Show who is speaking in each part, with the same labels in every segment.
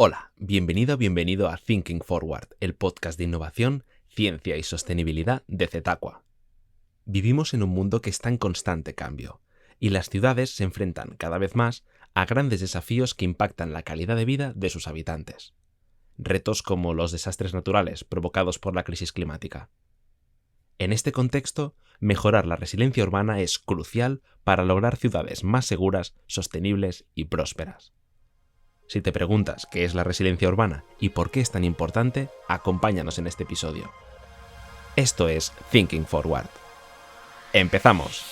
Speaker 1: Hola, bienvenido a Thinking Forward, el podcast de innovación, ciencia y sostenibilidad de Zetaqua. Vivimos en un mundo que está en constante cambio, y las ciudades se enfrentan cada vez más a grandes desafíos que impactan la calidad de vida de sus habitantes. Retos como los desastres naturales provocados por la crisis climática. En este contexto, mejorar la resiliencia urbana es crucial para lograr ciudades más seguras, sostenibles y prósperas. Si te preguntas qué es la resiliencia urbana y por qué es tan importante, acompáñanos en este episodio. Esto es Thinking Forward. ¡Empezamos!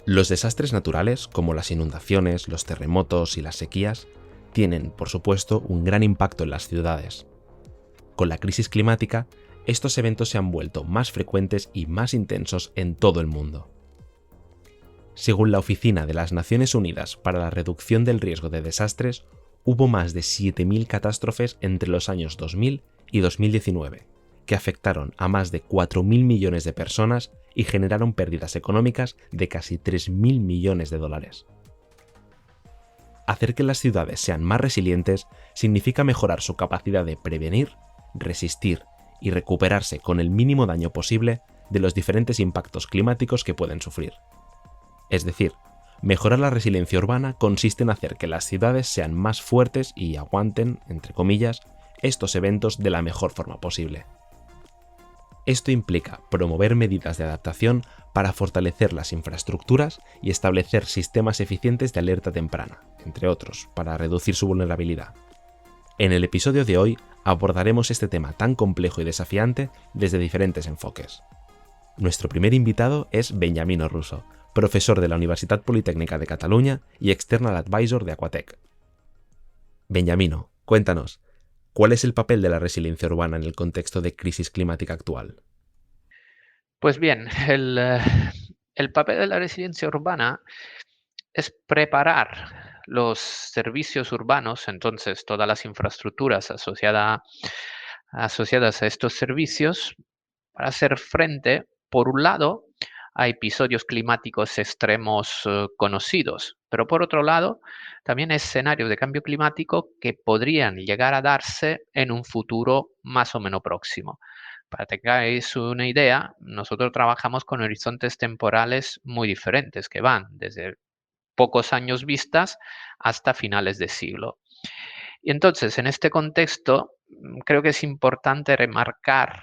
Speaker 1: Los desastres naturales, como las inundaciones, los terremotos y las sequías, tienen, por supuesto, un gran impacto en las ciudades. Con la crisis climática, estos eventos se han vuelto más frecuentes y más intensos en todo el mundo. Según la Oficina de las Naciones Unidas para la Reducción del Riesgo de Desastres, hubo más de 7.000 catástrofes entre los años 2000 y 2019, que afectaron a más de 4.000 millones de personas y generaron pérdidas económicas de casi 3.000 millones de dólares. Hacer que las ciudades sean más resilientes significa mejorar su capacidad de prevenir, resistir y recuperarse con el mínimo daño posible de los diferentes impactos climáticos que pueden sufrir. Es decir, mejorar la resiliencia urbana consiste en hacer que las ciudades sean más fuertes y aguanten, entre comillas, estos eventos de la mejor forma posible. Esto implica promover medidas de adaptación para fortalecer las infraestructuras y establecer sistemas eficientes de alerta temprana, entre otros, para reducir su vulnerabilidad. En el episodio de hoy abordaremos este tema tan complejo y desafiante desde diferentes enfoques. Nuestro primer invitado es Beniamino Russo, profesor de la Universitat Politécnica de Cataluña y External Advisor de Aquatech. Beniamino, cuéntanos, ¿cuál es el papel de la resiliencia urbana en el contexto de crisis climática actual?
Speaker 2: Pues bien, el papel de la resiliencia urbana es preparar los servicios urbanos, entonces todas las infraestructuras asociadas a estos servicios, para hacer frente, por un lado, a episodios climáticos extremos conocidos, pero por otro lado, también a escenarios de cambio climático que podrían llegar a darse en un futuro más o menos próximo. Para que tengáis una idea, nosotros trabajamos con horizontes temporales muy diferentes que van desde pocos años vistas hasta finales de siglo. Y entonces, en este contexto, creo que es importante remarcar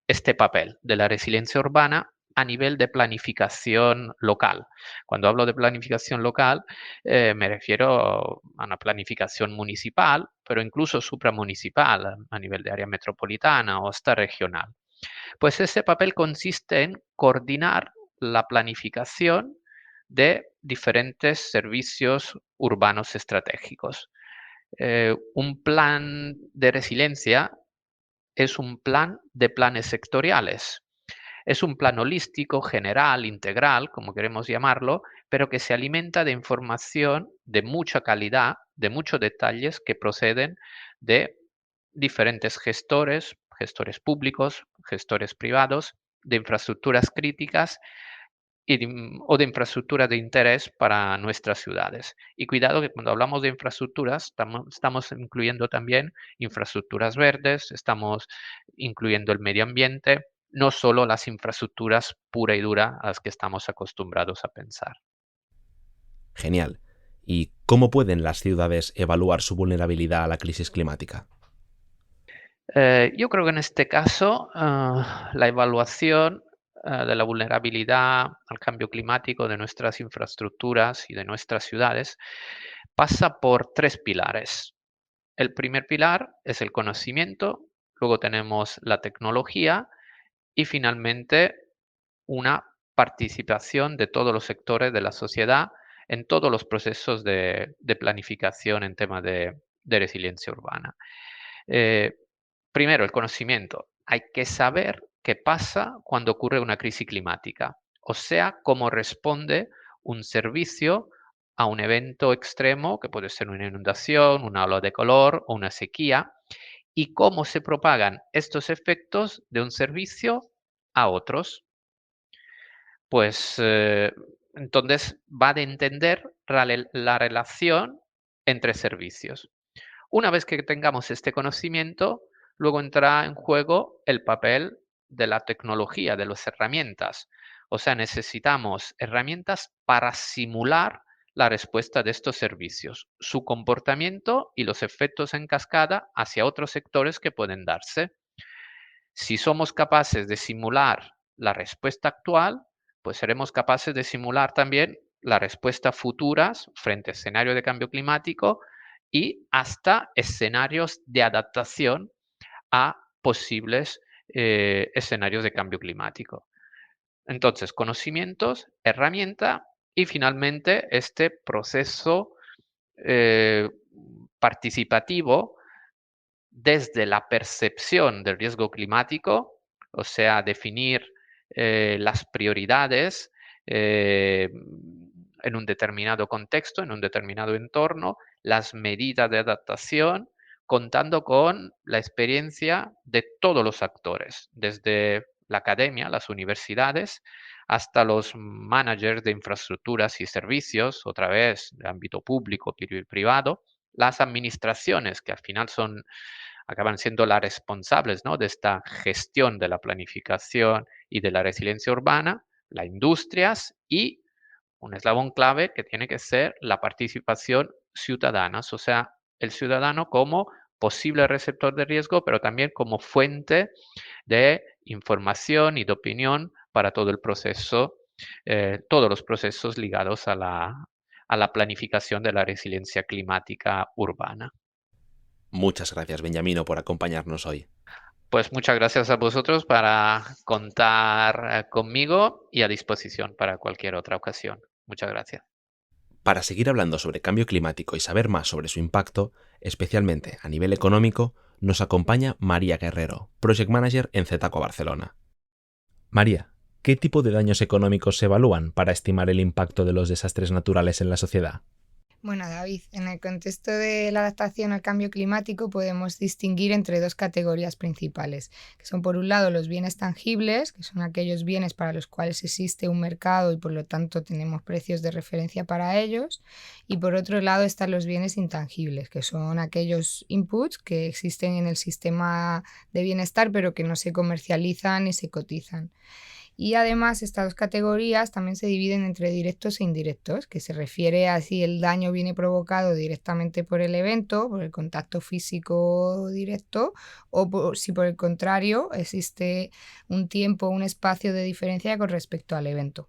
Speaker 2: este papel de la resiliencia urbana a nivel de planificación local. Cuando hablo de planificación local, me refiero a una planificación municipal, pero incluso supramunicipal, a nivel de área metropolitana o hasta regional. Pues ese papel consiste en coordinar la planificación de diferentes servicios urbanos estratégicos. Un plan de resiliencia es un plan de planes sectoriales. Es un plan holístico, general, integral, como queremos llamarlo, pero que se alimenta de información de mucha calidad, de muchos detalles que proceden de diferentes gestores públicos, gestores privados, de infraestructuras críticas o de infraestructura de interés para nuestras ciudades. Y cuidado que cuando hablamos de infraestructuras, estamos incluyendo también infraestructuras verdes, estamos incluyendo el medio ambiente, no solo las infraestructuras pura y dura a las que estamos acostumbrados a pensar.
Speaker 1: Genial. ¿Y cómo pueden las ciudades evaluar su vulnerabilidad a la crisis climática?
Speaker 2: Yo creo que en este caso la evaluación de la vulnerabilidad al cambio climático de nuestras infraestructuras y de nuestras ciudades pasa por tres pilares. El primer pilar es el conocimiento, luego tenemos la tecnología y finalmente una participación de todos los sectores de la sociedad en todos los procesos de planificación en temas de resiliencia urbana. Eh, Primero, el conocimiento. Hay que saber qué pasa cuando ocurre una crisis climática, o sea, cómo responde un servicio a un evento extremo, que puede ser una inundación, una ola de calor o una sequía, y cómo se propagan estos efectos de un servicio a otros. Pues entonces va a entender la relación entre servicios. Una vez que tengamos este conocimiento, luego entra en juego el papel de la tecnología, de las herramientas. O sea, necesitamos herramientas para simular la respuesta de estos servicios, su comportamiento y los efectos en cascada hacia otros sectores que pueden darse. Si somos capaces de simular la respuesta actual, pues seremos capaces de simular también la respuesta futuras frente a escenarios de cambio climático y hasta escenarios de adaptación a posibles escenarios de cambio climático. Entonces, conocimientos, herramienta y finalmente este proceso eh, participativo desde la percepción del riesgo climático, o sea, definir las prioridades eh, en un determinado contexto, en un determinado entorno, las medidas de adaptación, contando con la experiencia de todos los actores, desde la academia, las universidades, hasta los managers de infraestructuras y servicios, otra vez de ámbito público y privado, las administraciones, que al final acaban siendo las responsables, ¿no?, de esta gestión de la planificación y de la resiliencia urbana, las industrias y un eslabón clave que tiene que ser la participación ciudadana, o sea, el ciudadano como posible receptor de riesgo, pero también como fuente de información y de opinión para todo el proceso, todos los procesos ligados a la planificación de la resiliencia climática urbana.
Speaker 1: Muchas gracias, Benjamino, por acompañarnos hoy.
Speaker 2: Pues muchas gracias a vosotros para contar conmigo y a disposición para cualquier otra ocasión. Muchas gracias.
Speaker 1: Para seguir hablando sobre cambio climático y saber más sobre su impacto, especialmente a nivel económico, nos acompaña María Guerrero, Project Manager en Cetaco Barcelona. María, ¿qué tipo de daños económicos se evalúan para estimar el impacto de los desastres naturales en la sociedad?
Speaker 3: Bueno, David, en el contexto de la adaptación al cambio climático podemos distinguir entre dos categorías principales, que son por un lado los bienes tangibles, que son aquellos bienes para los cuales existe un mercado y por lo tanto tenemos precios de referencia para ellos, y por otro lado están los bienes intangibles, que son aquellos inputs que existen en el sistema de bienestar pero que no se comercializan ni se cotizan. Y además estas dos categorías también se dividen entre directos e indirectos, que se refiere a si el daño viene provocado directamente por el evento, por el contacto físico directo, o si por el contrario existe un tiempo, un espacio de diferencia con respecto al evento.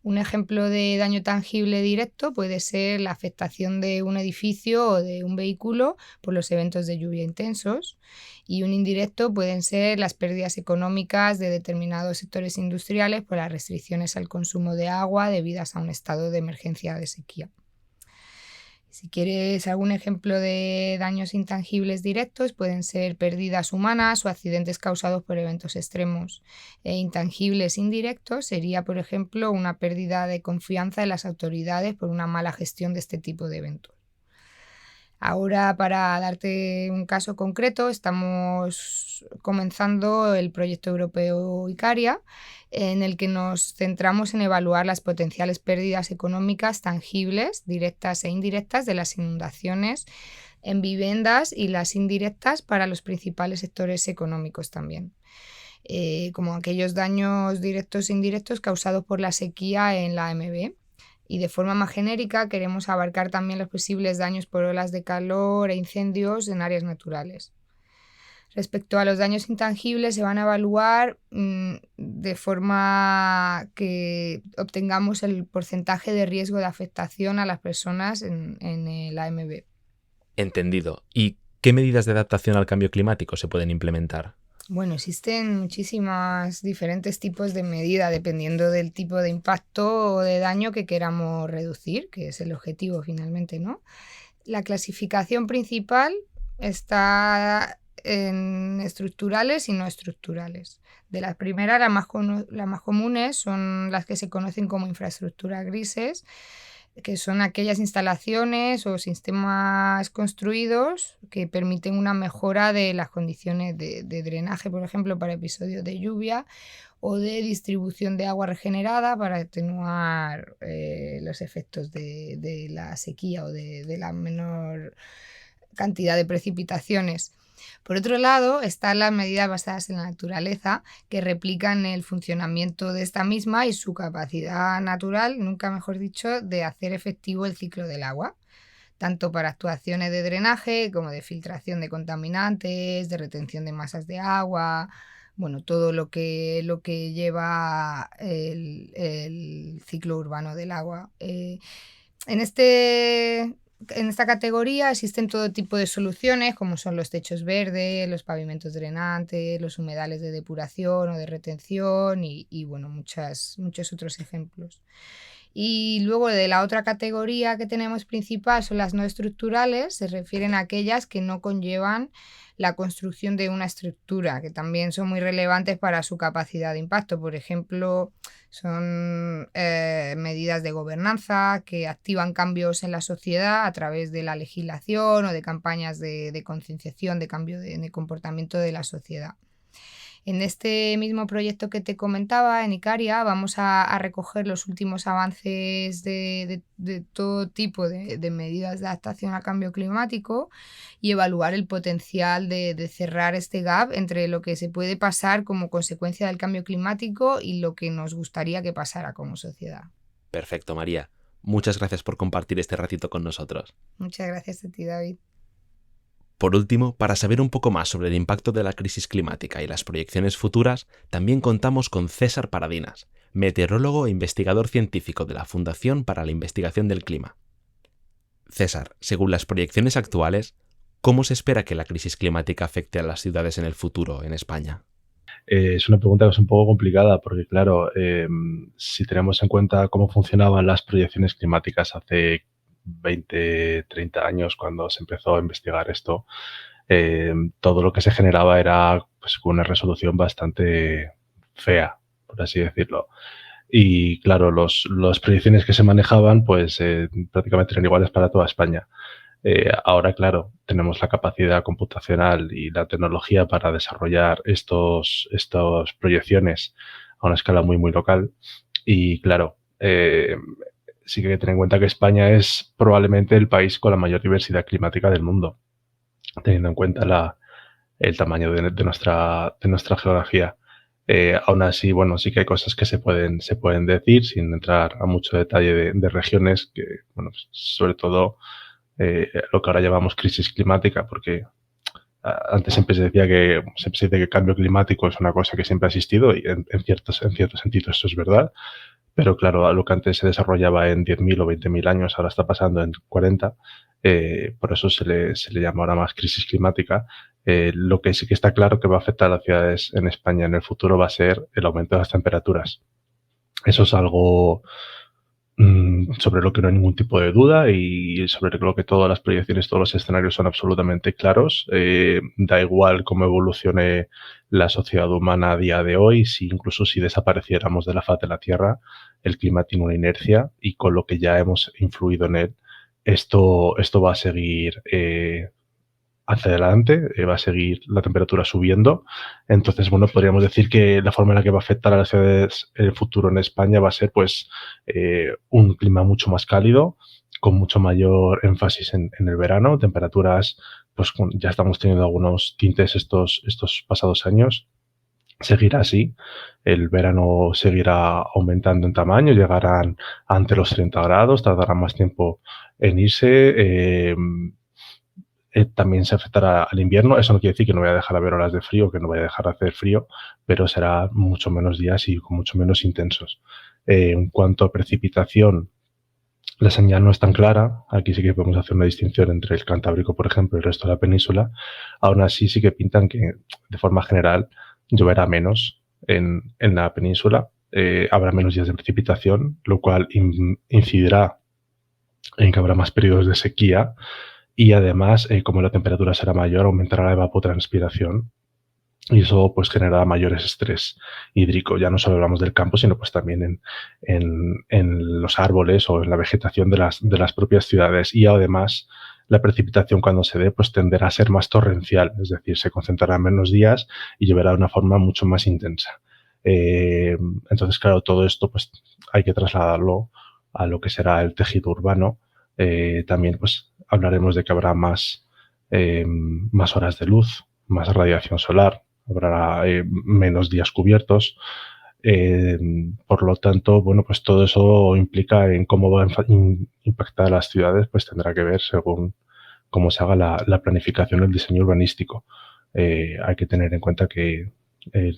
Speaker 3: Un ejemplo de daño tangible directo puede ser la afectación de un edificio o de un vehículo por los eventos de lluvia intensos, y un indirecto pueden ser las pérdidas económicas de determinados sectores industriales por las restricciones al consumo de agua debidas a un estado de emergencia de sequía. Si quieres algún ejemplo de daños intangibles directos, pueden ser pérdidas humanas o accidentes causados por eventos extremos. Intangibles indirectos sería, por ejemplo, una pérdida de confianza en las autoridades por una mala gestión de este tipo de eventos. Ahora, para darte un caso concreto, estamos comenzando el proyecto europeo Icaria, en el que nos centramos en evaluar las potenciales pérdidas económicas tangibles, directas e indirectas, de las inundaciones en viviendas y las indirectas para los principales sectores económicos también, como aquellos daños directos e indirectos causados por la sequía en la AMB. Y de forma más genérica queremos abarcar también los posibles daños por olas de calor e incendios en áreas naturales. Respecto a los daños intangibles, se van a evaluar de forma que obtengamos el porcentaje de riesgo de afectación a las personas en el AMB.
Speaker 1: Entendido. ¿Y qué medidas de adaptación al cambio climático se pueden implementar?
Speaker 3: Bueno, existen muchísimos diferentes tipos de medida dependiendo del tipo de impacto o de daño que queramos reducir, que es el objetivo finalmente, ¿no? La clasificación principal está en estructurales y no estructurales. De las primeras, las más comunes son las que se conocen como infraestructuras grises, que son aquellas instalaciones o sistemas construidos que permiten una mejora de las condiciones de drenaje, por ejemplo, para episodios de lluvia, o de distribución de agua regenerada para atenuar los efectos de la sequía o de la menor cantidad de precipitaciones. Por otro lado, están las medidas basadas en la naturaleza, que replican el funcionamiento de esta misma y su capacidad natural, nunca mejor dicho, de hacer efectivo el ciclo del agua, tanto para actuaciones de drenaje como de filtración de contaminantes, de retención de masas de agua, bueno, todo lo que lleva el ciclo urbano del agua. En esta categoría existen todo tipo de soluciones, como son los techos verdes, los pavimentos drenantes, los humedales de depuración o de retención y bueno, muchos otros ejemplos. Y luego de la otra categoría que tenemos principal son las no estructurales, se refieren a aquellas que no conllevan la construcción de una estructura, que también son muy relevantes para su capacidad de impacto. Por ejemplo, son medidas de gobernanza que activan cambios en la sociedad a través de la legislación o de campañas de concienciación, de cambio de comportamiento de la sociedad. En este mismo proyecto que te comentaba, en Icaria, vamos a recoger los últimos avances de todo tipo de medidas de adaptación al cambio climático y evaluar el potencial de cerrar este gap entre lo que se puede pasar como consecuencia del cambio climático y lo que nos gustaría que pasara como sociedad.
Speaker 1: Perfecto, María. Muchas gracias por compartir este ratito con nosotros.
Speaker 3: Muchas gracias a ti, David.
Speaker 1: Por último, para saber un poco más sobre el impacto de la crisis climática y las proyecciones futuras, también contamos con César Paradinas, meteorólogo e investigador científico de la Fundación para la Investigación del Clima. César, según las proyecciones actuales, ¿cómo se espera que la crisis climática afecte a las ciudades en el futuro en España?
Speaker 4: Es una pregunta que es un poco complicada porque, claro, si tenemos en cuenta cómo funcionaban las proyecciones climáticas hace 20, 30 años, cuando se empezó a investigar esto, todo lo que se generaba era pues, una resolución bastante fea, por así decirlo. Y claro, las proyecciones que se manejaban pues prácticamente eran iguales para toda España. Ahora, claro, tenemos la capacidad computacional y la tecnología para desarrollar estas proyecciones a una escala muy, muy local. Y claro, sí que hay que tener en cuenta que España es probablemente el país con la mayor diversidad climática del mundo, teniendo en cuenta el tamaño de nuestra geografía. Aún así, bueno, sí que hay cosas que se pueden decir sin entrar a mucho detalle de regiones que, bueno, sobre todo lo que ahora llamamos crisis climática, porque antes siempre se decía que el cambio climático es una cosa que siempre ha existido y en cierto sentido esto es verdad. Pero claro, lo que antes se desarrollaba en 10.000 o 20.000 años ahora está pasando en 40. Por eso se le llama ahora más crisis climática. Lo que sí que está claro que va a afectar a las ciudades en España en el futuro va a ser el aumento de las temperaturas. Eso es algo sobre lo que no hay ningún tipo de duda y sobre lo que todas las proyecciones, todos los escenarios son absolutamente claros. Da igual cómo evolucione la sociedad humana a día de hoy, incluso si desapareciéramos de la faz de la Tierra, el clima tiene una inercia y con lo que ya hemos influido en él, esto va a seguir hacia adelante, va a seguir la temperatura subiendo. Entonces, bueno, podríamos decir que la forma en la que va a afectar a las ciudades en el futuro en España va a ser pues un clima mucho más cálido, con mucho mayor énfasis en el verano, temperaturas, pues ya estamos teniendo algunos tintes estos pasados años. Seguirá así, el verano seguirá aumentando en tamaño, llegarán ante los 30 grados, tardarán más tiempo en irse. También se afectará al invierno. Eso no quiere decir que no vaya a dejar de haber horas de frío, que no vaya a dejar de hacer frío, pero será mucho menos días y con mucho menos intensos. En cuanto a precipitación, la señal no es tan clara. Aquí sí que podemos hacer una distinción entre el Cantábrico, por ejemplo, y el resto de la península. Aún así sí que pintan que, de forma general, lloverá menos en la península. Habrá menos días de precipitación, lo cual incidirá en que habrá más periodos de sequía. Y además, como la temperatura será mayor, aumentará la evapotranspiración y eso pues genera mayores estrés hídrico. Ya no solo hablamos del campo, sino pues también en los árboles o en la vegetación de las propias ciudades. Y además la precipitación cuando se dé pues tenderá a ser más torrencial, es decir, se concentrará en menos días y lloverá de una forma mucho más intensa. Entonces, claro, todo esto pues hay que trasladarlo a lo que será el tejido urbano. También pues hablaremos de que habrá más horas de luz, más radiación solar, habrá menos días cubiertos. Por lo tanto, bueno, pues todo eso implica en cómo va a impactar a las ciudades, pues tendrá que ver según cómo se haga la planificación, el diseño urbanístico. Hay que tener en cuenta que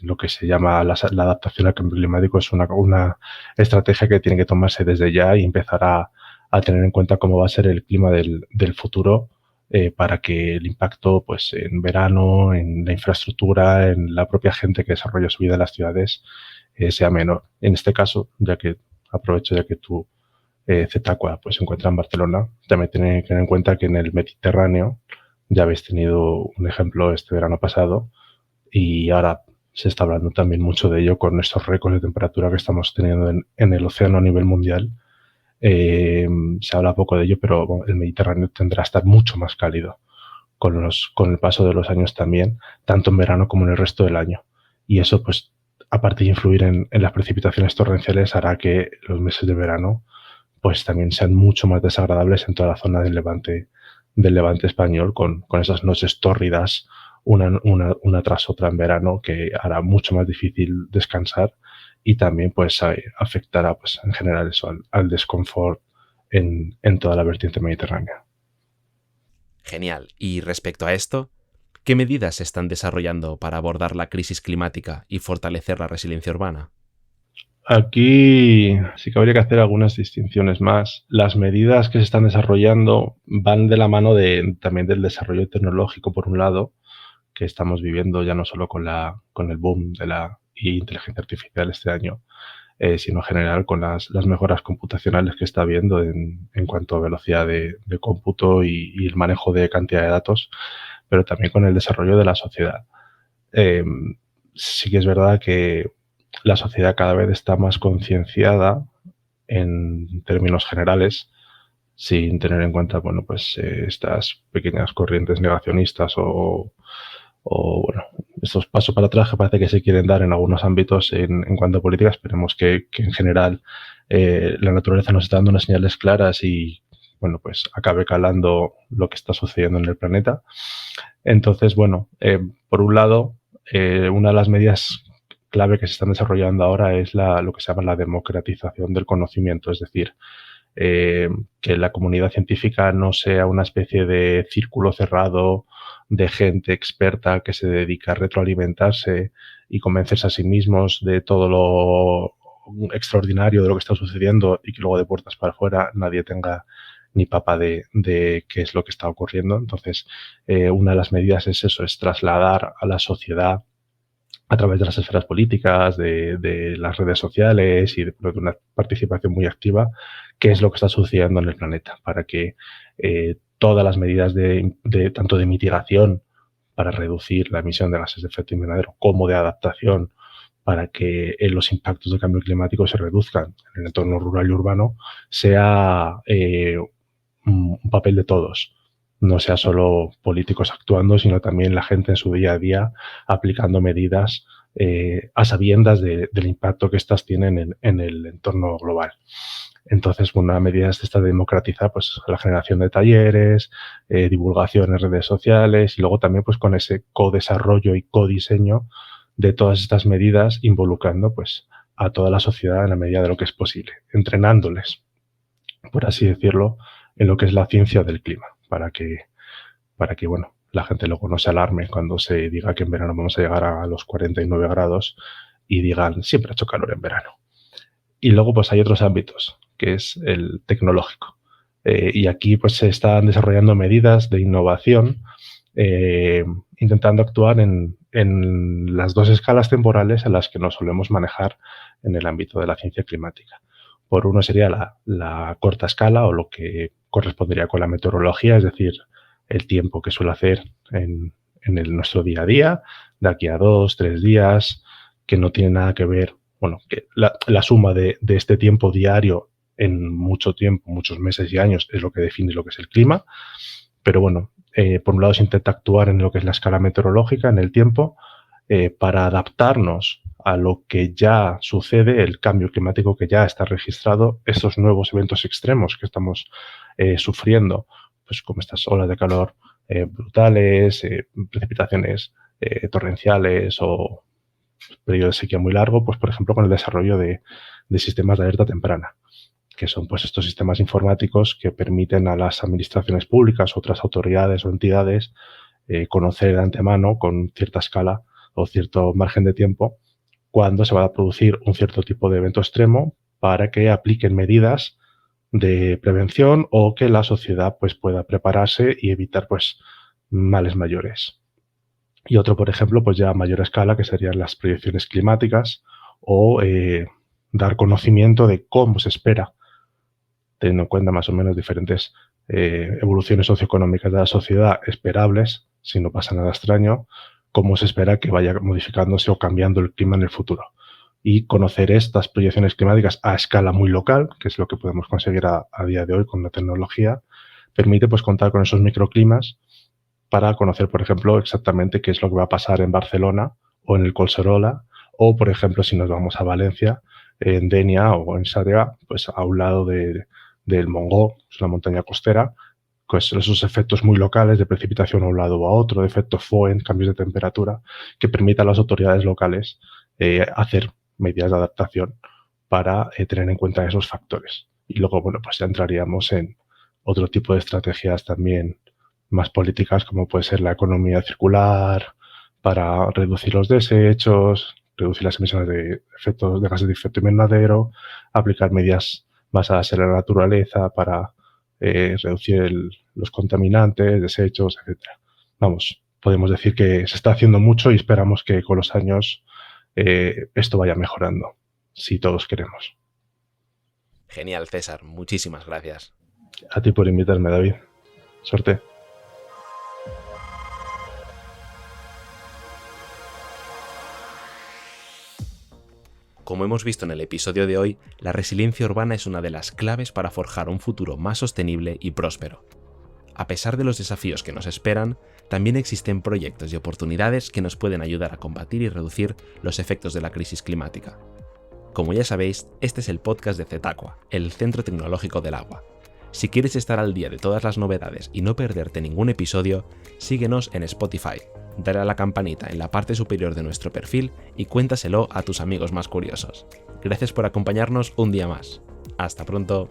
Speaker 4: lo que se llama la adaptación al cambio climático es una estrategia que tiene que tomarse desde ya y empezar a tener en cuenta cómo va a ser el clima del futuro, para que el impacto pues en verano, en la infraestructura, en la propia gente que desarrolla su vida en las ciudades sea menor. En este caso, ya que aprovecho ya que tú, Zetacua, pues se encuentra en Barcelona, también tiene que tener en cuenta que en el Mediterráneo ya habéis tenido un ejemplo este verano pasado y ahora se está hablando también mucho de ello con estos récords de temperatura que estamos teniendo en el océano a nivel mundial. Se habla poco de ello, pero bueno, el Mediterráneo tendrá a estar mucho más cálido con el paso de los años también, tanto en verano como en el resto del año. Y eso, pues, aparte de influir en las precipitaciones torrenciales, hará que los meses de verano pues también sean mucho más desagradables en toda la zona del Levante español, con esas noches tórridas una tras otra en verano, que hará mucho más difícil descansar y también pues afectará pues en general eso al desconfort en toda la vertiente mediterránea.
Speaker 1: Genial. Y respecto a esto, ¿qué medidas se están desarrollando para abordar la crisis climática y fortalecer la resiliencia urbana?
Speaker 4: Aquí sí que habría que hacer algunas distinciones más. Las medidas que se están desarrollando van de la mano también del desarrollo tecnológico, por un lado, que estamos viviendo ya no solo con el boom de la inteligencia artificial este año, sino en general con las mejoras computacionales que está habiendo en cuanto a velocidad de cómputo y el manejo de cantidad de datos, pero también con el desarrollo de la sociedad. Sí que es verdad que la sociedad cada vez está más concienciada en términos generales, sin tener en cuenta, bueno, pues estas pequeñas corrientes negacionistas o bueno, estos pasos para atrás que parece que se quieren dar en algunos ámbitos en cuanto a política. Esperemos que en general la naturaleza nos está dando unas señales claras y, bueno, pues acabe calando lo que está sucediendo en el planeta. Entonces, bueno, por un lado, una de las medidas clave que se están desarrollando ahora es lo que se llama la democratización del conocimiento, es decir, que la comunidad científica no sea una especie de círculo cerrado de gente experta que se dedica a retroalimentarse y convencerse a sí mismos de todo lo extraordinario de lo que está sucediendo y que luego de puertas para afuera nadie tenga ni papa de qué es lo que está ocurriendo. Entonces, una de las medidas es eso, es trasladar a la sociedad a través de las esferas políticas, de las redes sociales y de una participación muy activa, qué es lo que está sucediendo en el planeta, para que todas las medidas tanto de mitigación para reducir la emisión de gases de efecto invernadero como de adaptación para que los impactos del cambio climático se reduzcan en el entorno rural y urbano, sea un papel de todos. No sea solo políticos actuando, sino también la gente en su día a día aplicando medidas a sabiendas del impacto que estas tienen en el entorno global. Entonces, una medida de esta democratizar pues, la generación de talleres, divulgación en redes sociales y luego también pues, con ese co-desarrollo y co-diseño de todas estas medidas involucrando pues, a toda la sociedad en la medida de lo que es posible, entrenándoles, por así decirlo, en lo que es la ciencia del clima, para que bueno, la gente luego no se alarme cuando se diga que en verano vamos a llegar a los 49 grados y digan, siempre ha hecho calor en verano. Y luego pues hay otros ámbitos, que es el tecnológico. Y aquí pues se están desarrollando medidas de innovación intentando actuar en las dos escalas temporales en las que nos solemos manejar en el ámbito de la ciencia climática. Por uno sería la corta escala o lo que correspondería con la meteorología, es decir, el tiempo que suele hacer en nuestro día a día, de aquí a 2, 3 días, que no tiene nada que ver, que la suma de este tiempo diario en mucho tiempo, muchos meses y años, es lo que define lo que es el clima. Pero por un lado se intenta actuar en lo que es la escala meteorológica, en el tiempo, para adaptarnos a lo que ya sucede, el cambio climático que ya está registrado, estos nuevos eventos extremos que estamos sufriendo, pues como estas olas de calor brutales, precipitaciones torrenciales o periodo de sequía muy largo, pues por ejemplo con el desarrollo de sistemas de alerta temprana, que son pues estos sistemas informáticos que permiten a las administraciones públicas, otras autoridades o entidades conocer de antemano con cierta escala o cierto margen de tiempo cuándo se va a producir un cierto tipo de evento extremo para que apliquen medidas de prevención o que la sociedad pues pueda prepararse y evitar pues males mayores. Y otro, por ejemplo, pues ya a mayor escala, que serían las proyecciones climáticas o dar conocimiento de cómo se espera, teniendo en cuenta más o menos diferentes evoluciones socioeconómicas de la sociedad esperables, si no pasa nada extraño, cómo se espera que vaya modificándose o cambiando el clima en el futuro. Y conocer estas proyecciones climáticas a escala muy local, que es lo que podemos conseguir a día de hoy con la tecnología, permite pues contar con esos microclimas para conocer, por ejemplo, exactamente qué es lo que va a pasar en Barcelona o en el Collserola, o, por ejemplo, si nos vamos a Valencia, en Denia o en Sarriá, pues a un lado del Montgó, es una montaña costera, pues esos efectos muy locales de precipitación a un lado o a otro, de efectos Foehn, cambios de temperatura, que permitan a las autoridades locales hacer medidas de adaptación para tener en cuenta esos factores. Y luego, pues ya entraríamos en otro tipo de estrategias también más políticas, como puede ser la economía circular, para reducir los desechos, reducir las emisiones de gases de efecto invernadero, aplicar medidas basadas en la naturaleza para reducir los contaminantes, desechos, etc. Vamos, podemos decir que se está haciendo mucho y esperamos que con los años esto vaya mejorando, si todos queremos.
Speaker 1: Genial, César. Muchísimas gracias.
Speaker 4: A ti por invitarme, David. Suerte.
Speaker 1: Como hemos visto en el episodio de hoy, la resiliencia urbana es una de las claves para forjar un futuro más sostenible y próspero. A pesar de los desafíos que nos esperan, también existen proyectos y oportunidades que nos pueden ayudar a combatir y reducir los efectos de la crisis climática. Como ya sabéis, este es el podcast de Zetaqua, el Centro Tecnológico del Agua. Si quieres estar al día de todas las novedades y no perderte ningún episodio, síguenos en Spotify. Dale a la campanita en la parte superior de nuestro perfil y cuéntaselo a tus amigos más curiosos. Gracias por acompañarnos un día más. Hasta pronto.